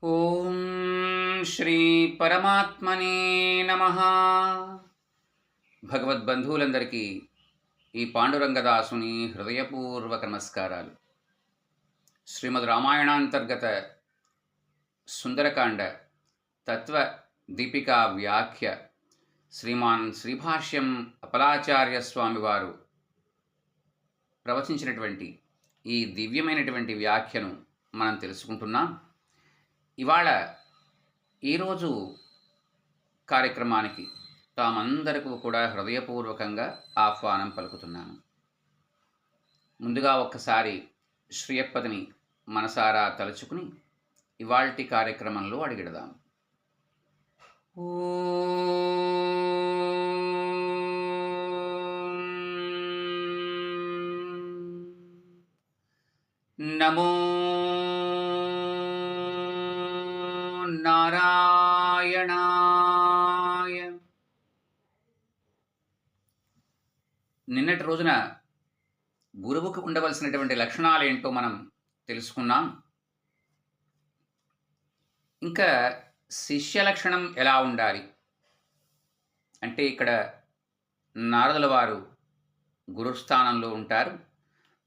ఓం శ్రీ పరమాత్మనే నమః. భగవద్బంధువులందరికీ ఈ పాండురంగదాసుని హృదయపూర్వక నమస్కారాలు. శ్రీమద్ రామాయణాంతర్గత సుందరకాండ తత్వ దీపికా వ్యాఖ్య శ్రీమాన్ శ్రీభాష్యం అపలాచార్య స్వామి వారు ప్రవచించినటువంటి ఈ దివ్యమైనటువంటి వ్యాఖ్యను మనం తెలుసుకుంటున్నాం. ఇవాళ ఈరోజు కార్యక్రమానికి తామందరికీ కూడా హృదయపూర్వకంగా ఆహ్వానం పలుకుతున్నాను. ముందుగా ఒక్కసారి శ్రీయప్పతిని మనసారా తలుచుకుని ఇవాల్టి కార్యక్రమంలో అడిగిడదాం. నమో నారాయణాయ. నిన్నటి రోజున గురువుకు ఉండవలసినటువంటి లక్షణాలేంటో మనం తెలుసుకున్నాం. ఇంకా శిష్య లక్షణం ఎలా ఉండాలి అంటే, ఇక్కడ నారదుల వారు గురుస్థానంలో ఉంటారు,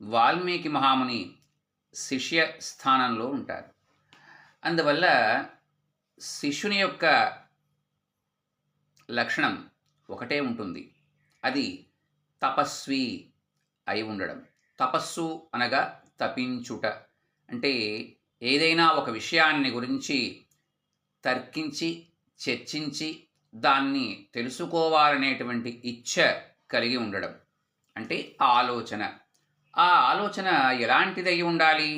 వాల్మీకి మహాముని శిష్య స్థానంలో ఉంటారు. అందువల్ల శిష్యుని యొక్క లక్షణం ఒకటే ఉంటుంది, అది తపస్వి అయి ఉండడం. తపస్సు అనగా తపించుట, అంటే ఏదైనా ఒక విషయాన్ని గురించి తర్కించి చర్చించి దాన్ని తెలుసుకోవాలనేటువంటి ఇచ్ఛ కలిగి ఉండడం, అంటే ఆలోచన. ఆ ఆలోచన ఎలాంటిదై ఉండాలి?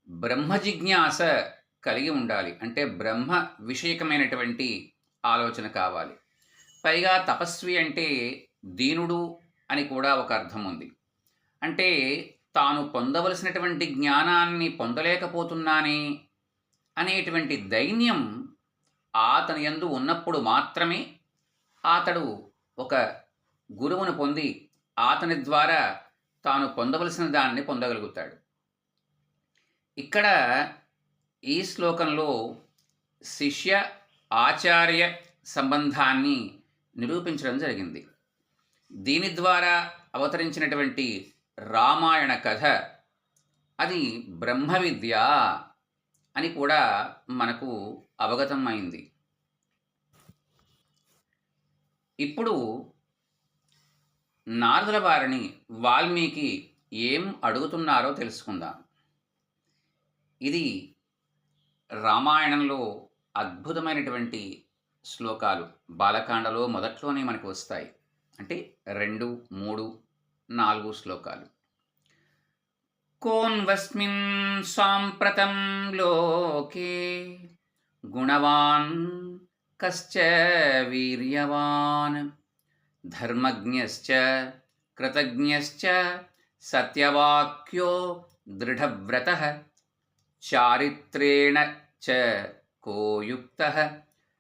బ్రహ్మ జిజ్ఞాస కలిగి ఉండాలి, అంటే బ్రహ్మ విషయకమైనటువంటి ఆలోచన కావాలి. పైగా తపస్వి అంటే దీనుడు అని కూడా ఒక అర్థం ఉంది. అంటే తాను పొందవలసినటువంటి జ్ఞానాన్ని పొందలేకపోతున్నానే అనేటువంటి దైన్యం అతని యందు ఉన్నప్పుడు మాత్రమే అతడు ఒక గురువును పొంది అతని ద్వారా తాను పొందవలసిన దాన్ని పొందగలుగుతాడు. ఇక్కడ ఈ శ్లోకంలో శిష్య ఆచార్య సంబంధాన్ని నిరూపించడం జరిగింది. దీని ద్వారా అవతరించినటువంటి రామాయణ కథ అది బ్రహ్మ విద్య అని కూడా మనకు అవగతం అయింది. ఇప్పుడు నారదుల వారిని వాల్మీకి ఏం అడుగుతున్నారో తెలుసుకుందాం. ఇది రామాయణంలో అద్భుతమైనటువంటి శ్లోకాలు. బాలకాండలో మొదట్లోనే మనకు వస్తాయి, అంటే 2, 3, 4 శ్లోకాలు. కోన్వస్మిన్ సాంప్రతం లోకే గుణవాన్ కశ్చ వీర్యవాన్ ధర్మజ్ఞశ్చ కృతజ్ఞశ్చ సత్యవాక్యో దృఢవ్రతః చారిత్రేణ చ కో యుక్తః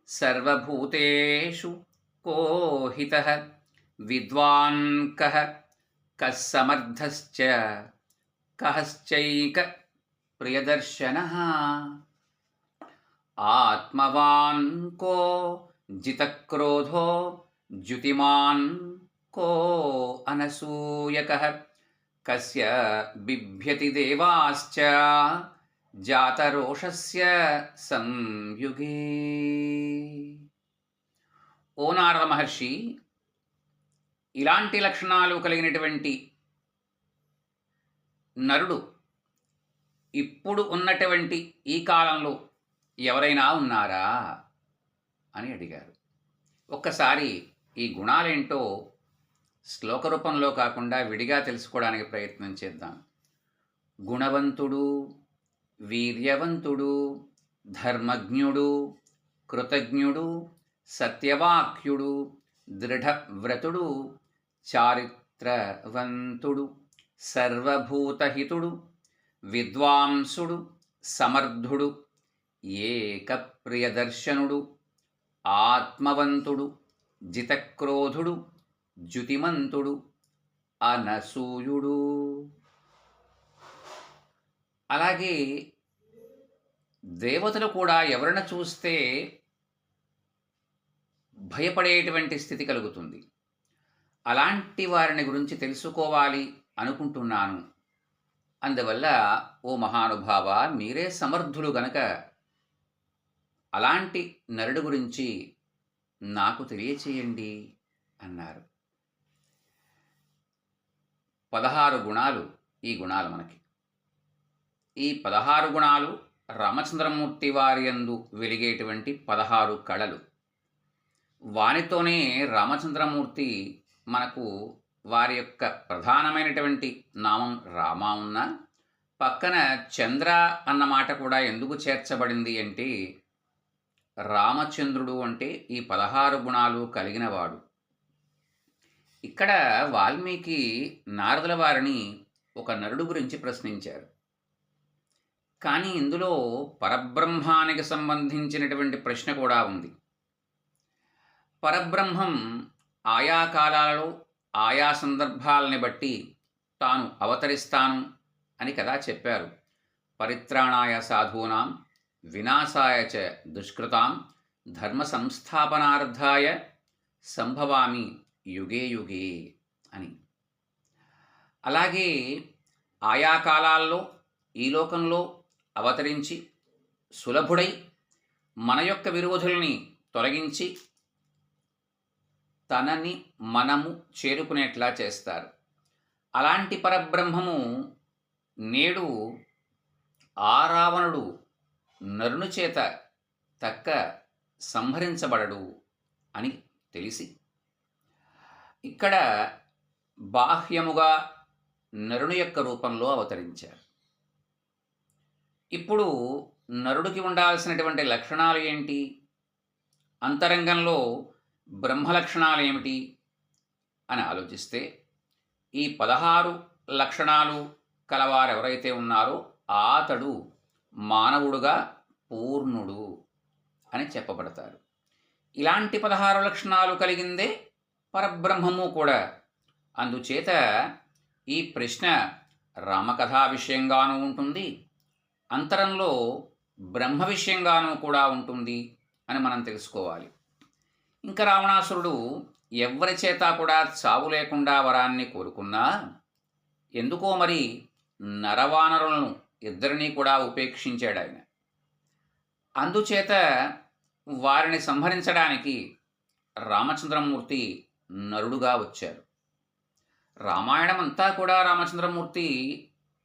సర్వభూతేషు కో హితః విద్వాన్ కః కః సమర్థశ్చ కశ్చైక ప్రియదర్శనః ఆత్మవాన్ కో జితక్రోధో జ్యుతిమాన్ కో అనసూయకః కస్య బిభ్యతి దేవాశ్చ జాతరోషస్య సంయుగే. ఓ నారద మహర్షి, ఇలాంటి లక్షణాలు కలిగినటువంటి నరుడు ఇప్పుడు ఉన్నటువంటి ఈ కాలంలో ఎవరైనా ఉన్నారా అని అడిగారు. ఒక్కసారి ఈ గుణాలేంటో శ్లోక రూపంలో కాకుండా విడిగా తెలుసుకోవడానికి ప్రయత్నం చేద్దాం. గుణవంతుడు, వీర్యవంతుడు, ధర్మజ్ఞుడు, కృతజ్ఞుడు, సత్యవాక్యుడు, దృఢవ్రతుడు, చారిత్రవంతుడు, సర్వభూతహితుడు, విద్వాంసుడు, సమర్థుడు, ఏకప్రియదర్శనుడు, ఆత్మవంతుడు, జితక్రోధుడు, జ్యుతిమంతుడు, అనసూయుడు. అలాగే దేవతలు కూడా ఎవరిని చూస్తే భయపడేటువంటి స్థితి కలుగుతుంది. అలాంటి వారిని గురించి తెలుసుకోవాలి అనుకుంటున్నాను. అందువల్ల ఓ మహానుభావ, మీరే సమర్థులు గనక అలాంటి నరుడు గురించి నాకు తెలియచేయండి అన్నారు. 16 గుణాలు ఈ గుణాలు మనకి. ఈ 16 గుణాలు రామచంద్రమూర్తి వారి యందు వెలిగేటువంటి 16 కళలు. వానితోనే రామచంద్రమూర్తి మనకు వారి యొక్క ప్రధానమైనటువంటి నామం రామ ఉన్న పక్కన చంద్ర అన్న మాట కూడా ఎందుకు చేర్చబడింది అంటే, రామచంద్రుడు అంటే ఈ 16 గుణాలు కలిగినవాడు. ఇక్కడ వాల్మీకి నారదుల వారిని ఒక నరుడు గురించి ప్రశ్నించారు. కానీ ఇందులో పరబ్రహ్మానికి సంబంధించినటువంటి ప్రశ్న కూడా ఉంది. పరబ్రహ్మం ఆయా కాలాలలో ఆయా సందర్భాలని బట్టి తాను అవతరిస్తాను అని కదా చెప్పారు. పరిత్రాణాయ సాధూనాం వినాశాయ చ దుష్కృతాం ధర్మ సంస్థాపనార్థాయ సంభవామి యుగే యుగే అని. అలాగే ఆయా కాలాల్లో ఈ లోకంలో అవతరించి సులభుడై మన యొక్క విరోధుల్ని తొలగించి తనని మనము చేరుకునేట్లా చేస్తారు. అలాంటి పరబ్రహ్మము నేడు ఆ రావణుడు నరుని చేత తక్క సంహరించబడడు అని తెలిసి ఇక్కడ బాహ్యముగా నరుని యొక్క రూపంలో అవతరించారు. ఇప్పుడు నరుడికి ఉండాల్సినటువంటి లక్షణాలు ఏంటి? అంతరంగంలో బ్రహ్మ లక్షణాలు ఏమిటి అని ఆలోచిస్తే, ఈ 16 లక్షణాలు కలవారు ఎవరైతే ఉన్నారో అతడు మానవుడుగా పూర్ణుడు అని చెప్పబడతారు. ఇలాంటి 16 లక్షణాలు కలిగిందే పరబ్రహ్మము కూడా. అందుచేత ఈ ప్రశ్న రామకథా విషయంగానూ ఉంటుంది, అంతరంలో బ్రహ్మ విషయంగానూ కూడా ఉంటుంది అని మనం తెలుసుకోవాలి. ఇంకా రావణాసురుడు ఎవ్వరి చేత కూడా చావు లేకుండా వరాన్ని కోరుకున్నా ఎందుకో మరి నరవానరులను ఇద్దరినీ కూడా ఉపేక్షించాడు ఆయన. అందుచేత వారిని సంహరించడానికి రామచంద్రమూర్తి నరుడుగా వచ్చారు. రామాయణం అంతా కూడా రామచంద్రమూర్తి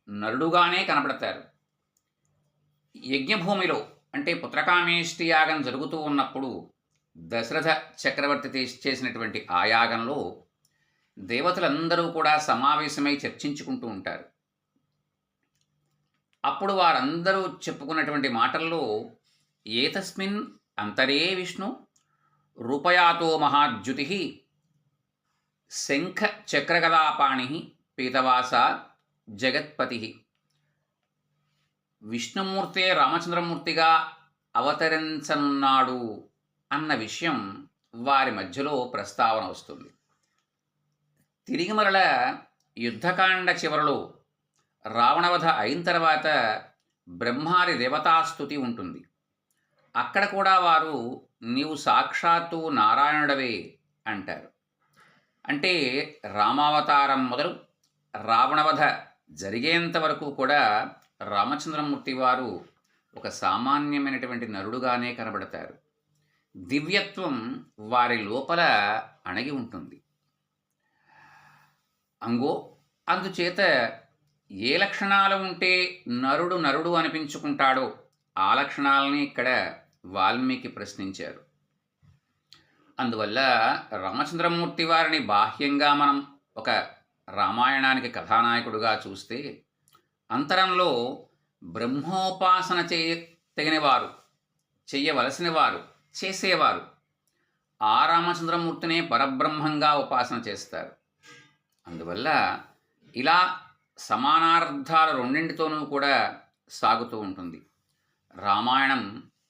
నరుడుగానే కనబడతారు. యజ్ఞభూమిలో అంటే పుత్రకామేష్టి యాగం జరుగుతూ ఉన్నప్పుడు దశరథ చక్రవర్తి చేసినటువంటి ఆ యాగంలో దేవతలందరూ కూడా సమావేశమై చర్చించుకుంటూ ఉంటారు. అప్పుడు వారందరూ చెప్పుకున్నటువంటి మాటల్లో ఏతస్మిన్ అంతరే విష్ణు రూపయాతో మహాద్యుతి శంఖ చక్రగదాపాణి పీతవాస జగత్పతి. విష్ణుమూర్తే రామచంద్రమూర్తిగా అవతరించనున్నాడు అన్న విషయం వారి మధ్యలో ప్రస్తావన వస్తుంది. తిరిగి మరల యుద్ధకాండ చివరలో రావణవధ అయిన తర్వాత బ్రహ్మాది దేవతాస్తుతి ఉంటుంది. అక్కడ కూడా వారు నీవు సాక్షాత్తు నారాయణుడవే అంటారు. అంటే రామావతారం మొదలు రావణవధ జరిగేంత వరకు కూడా రామచంద్రమూర్తి వారు ఒక సామాన్యమైనటువంటి నరుడుగానే కనబడతారు. దివ్యత్వం వారి లోపల అణగి ఉంటుంది. అందుచేత ఏ లక్షణాలు ఉంటే నరుడు నరుడు అనిపించుకుంటాడో ఆ లక్షణాలని ఇక్కడ వాల్మీకి ప్రశ్నించారు. అందువల్ల రామచంద్రమూర్తి వారిని బాహ్యంగా మనం ఒక రామాయణానికి కథానాయకుడుగా చూస్తే, అంతరంలో బ్రహ్మోపాసన తగినవారు, చెయ్యవలసిన వారు, చేసేవారు ఆ రామచంద్రమూర్తినే పరబ్రహ్మంగా ఉపాసన చేస్తారు. అందువల్ల ఇలా సమానార్థాలు రెండింటితోనూ కూడా సాగుతూ ఉంటుంది. రామాయణం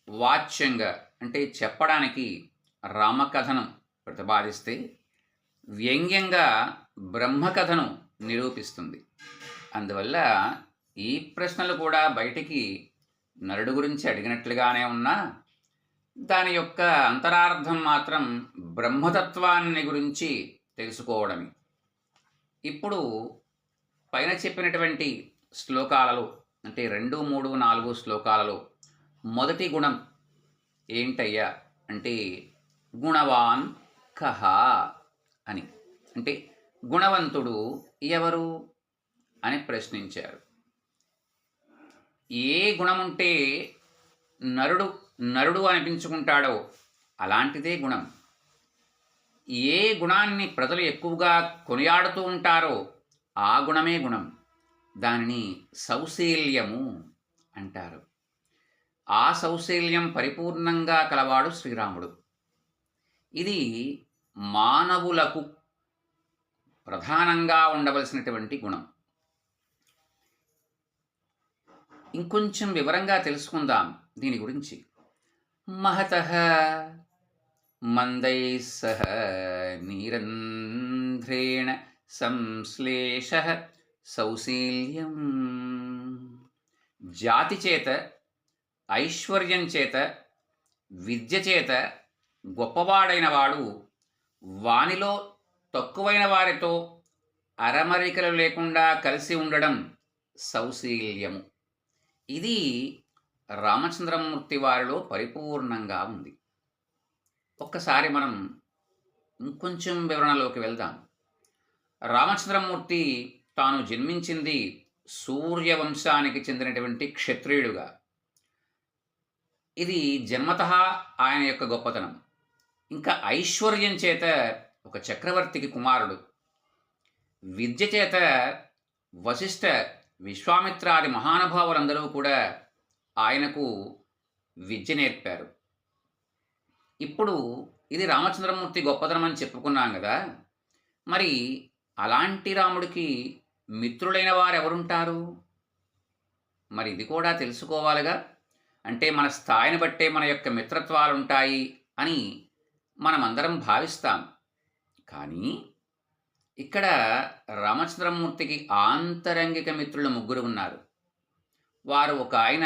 వాచ్యంగా అంటే చెప్పడానికి రామకథను ప్రతిపాదిస్తే, వ్యంగ్యంగా బ్రహ్మకథను నిరూపిస్తుంది. అందువల్ల ఈ ప్రశ్నలు కూడా బయటికి నరుడు గురించి అడిగినట్లుగానే ఉన్నా దాని యొక్క అంతరార్థం మాత్రం బ్రహ్మతత్వాన్ని గురించి తెలుసుకోవడమే. ఇప్పుడు పైన చెప్పినటువంటి శ్లోకాలలో అంటే 2, 3, 4 శ్లోకాలలో మొదటి గుణం ఏంటయ్యా అంటే గుణవాన్ కహ అని. అంటే గుణవంతుడు ఎవరు అని ప్రశ్నించారు. ఏ గుణముంటే నరుడు నరుడు అనిపించుకుంటాడో అలాంటిదే గుణం. ఏ గుణాన్ని ప్రజలు ఎక్కువగా కొనియాడుతూ ఉంటారో ఆ గుణమే గుణం. దానిని సౌశీల్యము అంటారు. ఆ సౌశీల్యం పరిపూర్ణంగా కలవాడు శ్రీరాముడు. ఇది మానవులకు ప్రధానంగా ఉండవలసినటువంటి గుణం. ఇంకొంచెం వివరంగా తెలుసుకుందాం దీని గురించి. మహతః మందైః సహ నీరంధ్రేణ సంశ్లేషః సౌశీల్యం. జాతి చేత, ఐశ్వర్యం చేత, విద్య చేత గొప్పవాడైన వాడు వానిలో తక్కువైన వారితో అరమరికలు లేకుండా కలిసి ఉండడం సౌశీల్యము. ఇది రామచంద్రమూర్తి వారిలో పరిపూర్ణంగా ఉంది. ఒక్కసారి మనం ఇంకొంచెం వివరణలోకి వెళ్దాం. రామచంద్రమూర్తి తాను జన్మించింది సూర్యవంశానికి చెందినటువంటి క్షత్రియుడుగా. ఇది జన్మతః ఆయన యొక్క గొప్పతనం. ఇంకా ఐశ్వర్యం చేత ఒక చక్రవర్తికి కుమారుడు, విద్య చేత వశిష్ఠ విశ్వామిత్రాది మహానుభావులందరూ కూడా ఆయనకు విద్య నేర్పారు. ఇప్పుడు ఇది రామచంద్రమూర్తి గొప్పతనం అని చెప్పుకున్నాం కదా. మరి అలాంటి రాముడికి మిత్రులైన వారు ఎవరుంటారు? మరి ఇది కూడా తెలుసుకోవాలిగా. అంటే మన స్థాయిని బట్టే మన యొక్క మిత్రత్వాలు ఉంటాయి అని మనమందరం భావిస్తాం. కానీ ఇక్కడ రామచంద్రమూర్తికి ఆంతరంగిక మిత్రులు 3 ఉన్నారు. వారు ఒక ఆయన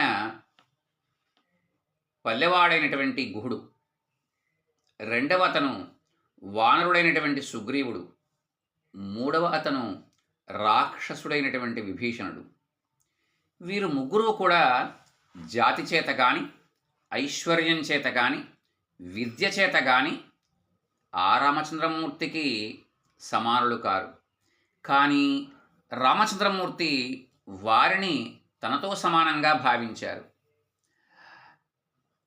పల్లెవాడైనటువంటి గుహుడు, రెండవ అతను వానరుడైనటువంటి సుగ్రీవుడు, మూడవ అతను రాక్షసుడైనటువంటి విభీషణుడు. వీరు 3 కూడా జాతి చేత కానీ, ఐశ్వర్యం చేత కానీ, విద్య చేత కానీ ఆ రామచంద్రమూర్తికి సమానులు కారు. కానీ రామచంద్రమూర్తి వారిని తనతో సమానంగా భావించారు.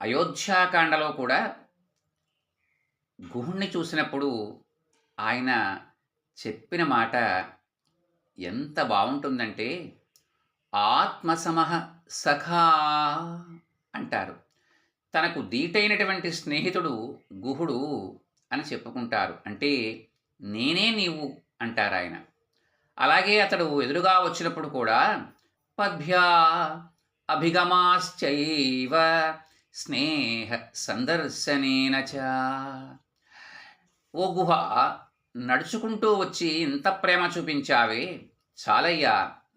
అయోధ్యాకాండలో కూడా గుహుణ్ణి చూసినప్పుడు ఆయన చెప్పిన మాట ఎంత బాగుంటుందంటే ఆత్మసమః సఖా అంటారు. తనకు దీటైనటువంటి స్నేహితుడు గుహుడు అని చెప్పుకుంటారు. అంటే నేనే నీవు అంటారు ఆయన. అలాగే అతడు ఎదురుగా వచ్చినప్పుడు కూడా పద్భ్యా అభిగమాశ్చైవ స్నేహ సందర్శనేన చ. ఓ గుహ, నడుచుకుంటూ వచ్చి ఇంత ప్రేమ చూపించావే, చాలయ్యా,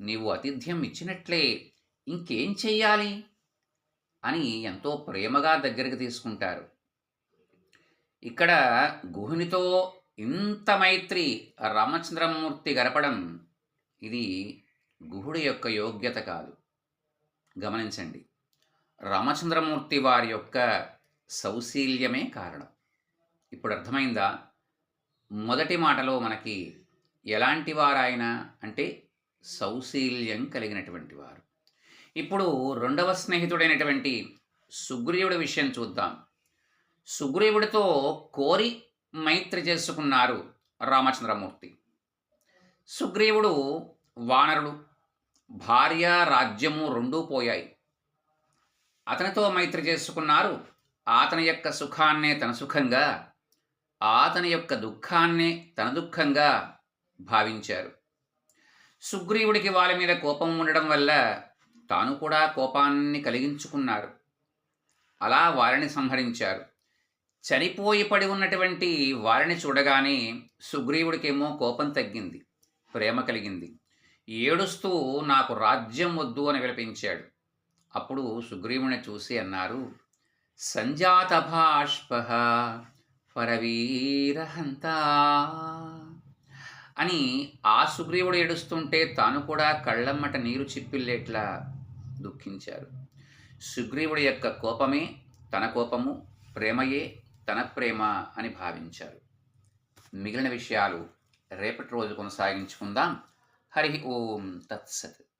నీవు ఆతిథ్యం ఇచ్చినట్లే, ఇంకేం చెయ్యాలి అని ఎంతో ప్రేమగా దగ్గరికి తీసుకుంటారు. ఇక్కడ గుహునితో ఇంత మైత్రి రామచంద్రమూర్తి గడపడం ఇది గుహుడి యొక్క యోగ్యత కాదు. గమనించండి, రామచంద్రమూర్తి వారి యొక్క సౌశీల్యమే కారణం. ఇప్పుడు అర్థమైందా? మొదటి మాటలో మనకి ఎలాంటి వారాయన అంటే సౌశీల్యం కలిగినటువంటి వారు. ఇప్పుడు రెండవ స్నేహితుడైనటువంటి సుగ్రీవుడి విషయం చూద్దాం. సుగ్రీవుడితో కోరి మైత్రి చేసుకున్నారు రామచంద్రమూర్తి. సుగ్రీవుడు వానరుడు, భార్య రాజ్యము 2 పోయాయి. అతనితో మైత్రి చేసుకున్నారు. అతని యొక్క సుఖాన్నే తన సుఖంగా, అతని యొక్క దుఃఖాన్నే తన దుఃఖంగా భావించారు. సుగ్రీవుడికి వాళ్ళ మీద కోపం ఉండడం వల్ల తాను కూడా కోపాన్ని కలిగించుకున్నారు. అలా వారిని సంహరించారు. చనిపోయి పడి ఉన్నటువంటి వారిని చూడగానే సుగ్రీవుడికేమో కోపం తగ్గింది, ప్రేమ కలిగింది. ఏడుస్తూ నాకు రాజ్యం వద్దు అని విలపించాడు. అప్పుడు సుగ్రీవుని చూసి అన్నారు, సంజాత భాష్ప పరవీరహంతా అని. ఆ సుగ్రీవుడు ఏడుస్తుంటే తాను కూడా కళ్ళమ్మట నీరు చిప్పిల్లేట్లా దుఃఖించారు. సుగ్రీవుడి యొక్క కోపమే తన కోపము, ప్రేమయే తన ప్రేమ అని భావించారు. మిగిలిన విషయాలు రేపటి రోజు కొనసాగించుకుందాం. హరి ఓం తత్సత్.